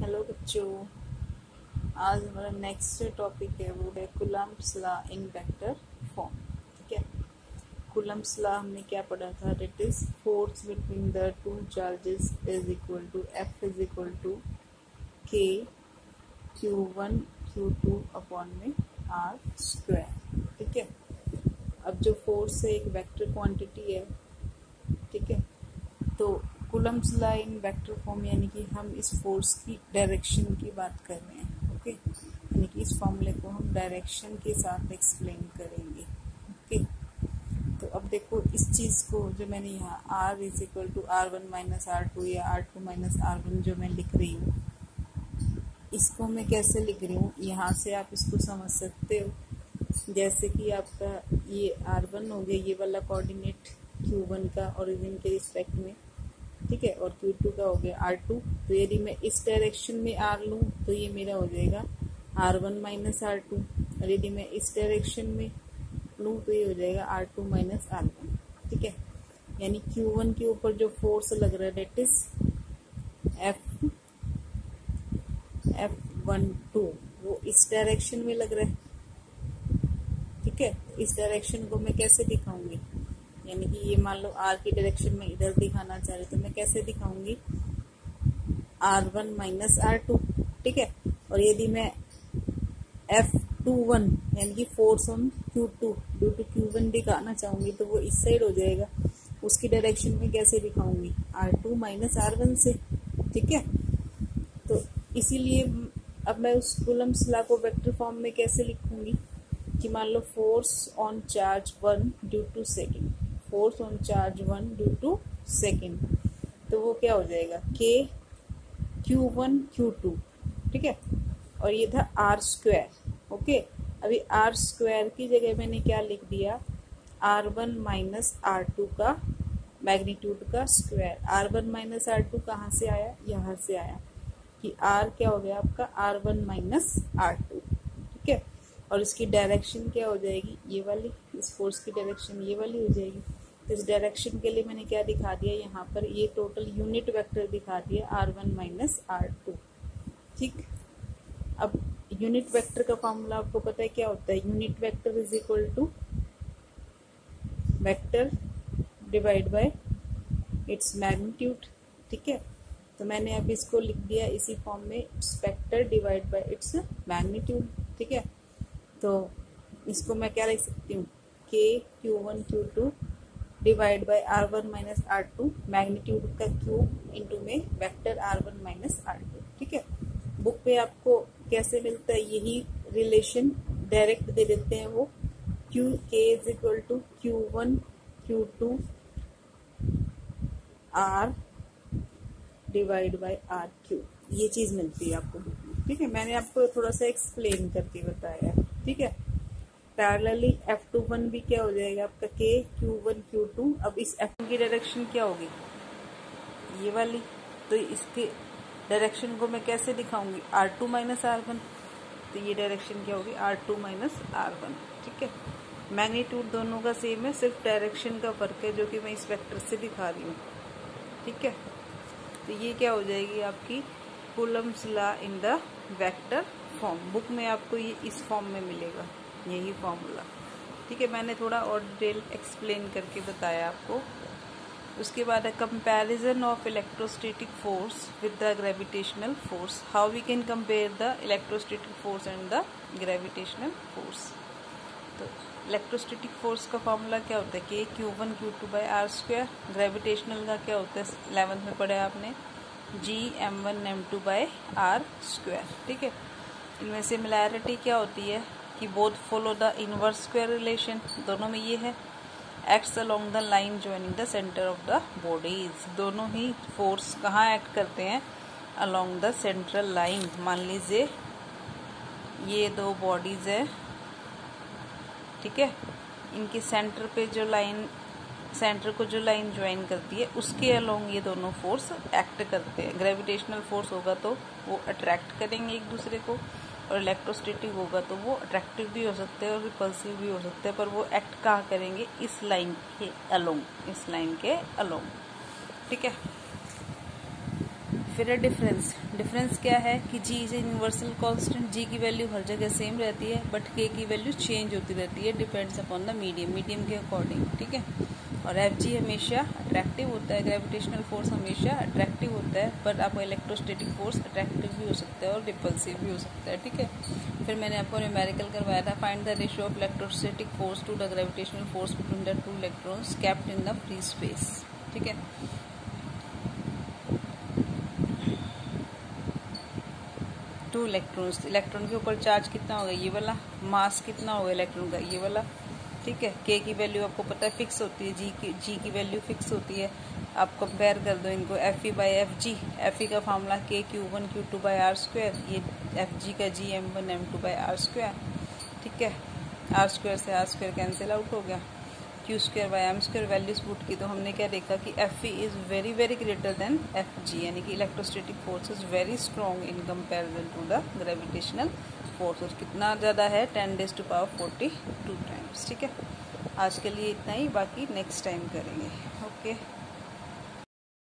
Hello बच्चों। आज हमारा नेक्स्ट टॉपिक है वो है Coulomb's law in vector form. ठीक है, कूलम्ब्स लॉ हमने क्या पढ़ा था? It is force between the two charges is equal to F is equal to K Q1 Q2 upon में आर स्क्वायर। ठीक है, अब जो फोर्स है एक वेक्टर क्वांटिटी है। ठीक है, तो Coulomb's law in vector form यानी कि हम इस फोर्स की डायरेक्शन की बात कर रहे हैं। ओके, यानी कि इस फॉर्मूले को हम डायरेक्शन के साथ एक्सप्लेन करेंगे। ओके, तो अब देखो इस चीज को जो मैंने यहाँ r is equal to R1 minus R2 या R2 माइनस R1 जो मैं लिख रही हूँ, इसको मैं कैसे लिख रही हूँ, यहाँ से आप इसको समझ सकते हो। जैसे कि आपका ये R1 हो गया, ये वाला कोऑर्डिनेट Q1 का ओरिजिन के रिस्पेक्ट में, ठीक है, और Q2 का हो गया R2। तो यदि मैं इस डायरेक्शन में R लूँ तो ये मेरा हो जाएगा R1 माइनस R2, और यदि मैं इस डायरेक्शन में लूँ तो ये हो जाएगा R2 माइनस R1। ठीक है, यानी Q1 के ऊपर जो फोर्स लग रहा है डेट इज F12, वो इस डायरेक्शन में लग रहा है। ठीक है, इस डायरेक्शन को मैं कैसे दिखाऊंगी, यानी कि ये मान लो R की डायरेक्शन में इधर दिखाना चाह रहे तो मैं कैसे दिखाऊंगी, R1 माइनस R2। ठीक है, और यदि मैं F21 यानी कि force on Q2 due to Q1 दिखाना चाहूंगी तो वो इस साइड हो जाएगा। उसकी डायरेक्शन में कैसे दिखाऊंगी, R2 माइनस R1 से। ठीक है, तो इसीलिए अब मैं उस कूलम्ब्स लॉ को वेक्टर फॉर्म में कैसे लिखूंगी कि मान लो force on charge 1 due to second, force on charge 1 due to second, तो वो क्या हो जाएगा K Q1 Q2। ठीक है, और ये था R स्क्वायर। ओके, अभी R स्क्वायर की जगह मैंने क्या लिख दिया, R1 माइनस R2 का मैग्नीट्यूड का स्क्वायर। R1 माइनस R2 कहाँ से आया, यहाँ से आया कि R क्या हो गया आपका R1 माइनस R2। ठीक है, और इसकी डायरेक्शन क्या हो जाएगी, ये वाली, इस फोर्स की डायरेक्शन ये वाली हो जाएगी। तो इस डायरेक्शन के लिए मैंने क्या दिखा दिया, यहाँ पर ये टोटल यूनिट वेक्टर दिखा दिया R1 माइनस R2। ठीक, अब यूनिट वेक्टर का फॉर्मूला आपको पता है क्या होता है, unit vector is equal to vector divide by its magnitude. ठीक है, तो मैंने अब इसको लिख दिया इसी फॉर्म में, it's vector divide by its magnitude. ठीक है, तो इसको मैं क्या लिख सकती हूँ, K Q1 Q2 divide by R1 minus R2 magnitude का क्यूब इंटू में वेक्टर R1 माइनस R2। ठीक है, बुक पे आपको कैसे मिलता है, यही रिलेशन डायरेक्ट दे देते हैं वो, K is equal to Q1 Q2 R divide by R cube, ये चीज मिलती है आपको बुक में। ठीक है, मैंने आपको थोड़ा सा एक्सप्लेन करके बताया। ठीक है, पैरेलली F21 भी क्या हो जाएगा आपका K Q1 Q2। अब इस F की डायरेक्शन क्या होगी, ये वाली, तो इसके डायरेक्शन को मैं कैसे दिखाऊंगी, R2 माइनस R1। तो ये डायरेक्शन क्या होगी, R2 माइनस R1। ठीक है, मैग्नीट्यूड दोनों का सेम है, सिर्फ डायरेक्शन का फर्क है जो कि मैं इस वेक्टर से दिखा रही हूँ। ठीक है, तो ये क्या हो जाएगी आपकी Coulomb's law in the vector form. Book में आपको ये इस फॉर्म में मिलेगा, यही फॉर्मूला। ठीक है, मैंने थोड़ा और डिटेल एक्सप्लेन करके बताया आपको। उसके बाद है comparison of electrostatic force with the gravitational force. How we can compare the electrostatic force and the gravitational force. तो इलेक्ट्रोस्टैटिक फोर्स का फॉर्मूला क्या होता है, K Q1 Q2 by R square. Gravitational का क्या होता है, 11th में पढ़ा है आपने, G M1 M2 bye R square. ठीक है, इनमें सिमिलैरिटी क्या होती है कि both follow the inverse square relation, दोनों में ये है। Acts along the line joining the centre of the bodies, दोनों ही फोर्स कहाँ एक्ट करते हैं, अलोंग द सेंट्रल लाइन। मान लीजिए ये दो बॉडीज है, ठीक है, इनके सेंटर पे जो लाइन, सेंटर को जो लाइन ज्वाइन करती है उसके अलोंग ये दोनों फोर्स एक्ट करते हैं। ग्रेविटेशनल फोर्स होगा तो वो अट्रैक्ट करेंगे एक दूसरे को, और इलेक्ट्रोस्टैटिक होगा तो वो अट्रैक्टिव भी हो सकते हैं और रिपल्सिव भी हो सकते हैं, पर वो एक्ट कहाँ करेंगे, इस लाइन के अलोंग, इस लाइन के अलोंग। ठीक है, फिर है डिफरेंस। डिफरेंस क्या है कि जी इज यूनिवर्सल कांस्टेंट, जी की वैल्यू हर जगह सेम रहती है, बट के की वैल्यू चेंज होती रहती है, depends upon the medium, medium के अकॉर्डिंग, ठीक है। और एफ जी हमेशा अट्रैक्टिव होता है, ग्रेविटेशनल फोर्स हमेशा अट्रैक्टिव होता है, पर आपका इलेक्ट्रोस्टैटिक फोर्स अट्रैक्टिव भी हो सकता है और रिपल्सिव भी हो सकता है, ठीक है। फिर मैंने आपको न्यूमेरिकल करवाया था, find the ratio of electrostatic force to the gravitational force between the two electrons kept in the free space, ठीक है। टू इलेक्ट्रॉन्स, इलेक्ट्रॉन के ऊपर चार्ज कितना होगा ये वाला, मास कितना होगा इलेक्ट्रॉन का ये वाला, ठीक है। के की वैल्यू आपको पता है फिक्स होती है, जी की वैल्यू फिक्स होती है। आप कंपेयर कर दो इनको, F E by F G, F E का formula K Q1 Q2 by R square, ये एफ जी का G M1 M2 by R square, ठीक है। आर स्क्वायर से आर स्क्वायर कैंसिल आउट हो गया, Q square by M square values put की, तो हमने क्या देखा कि F E is very very greater than F G, यानी कि electrostatic force is very strong in comparison to the gravitational force. कितना ज़्यादा है, 10⁻42 टाइम्स, ठीक है। आज के लिए इतना ही, बाकी नेक्स्ट टाइम करेंगे। ओके।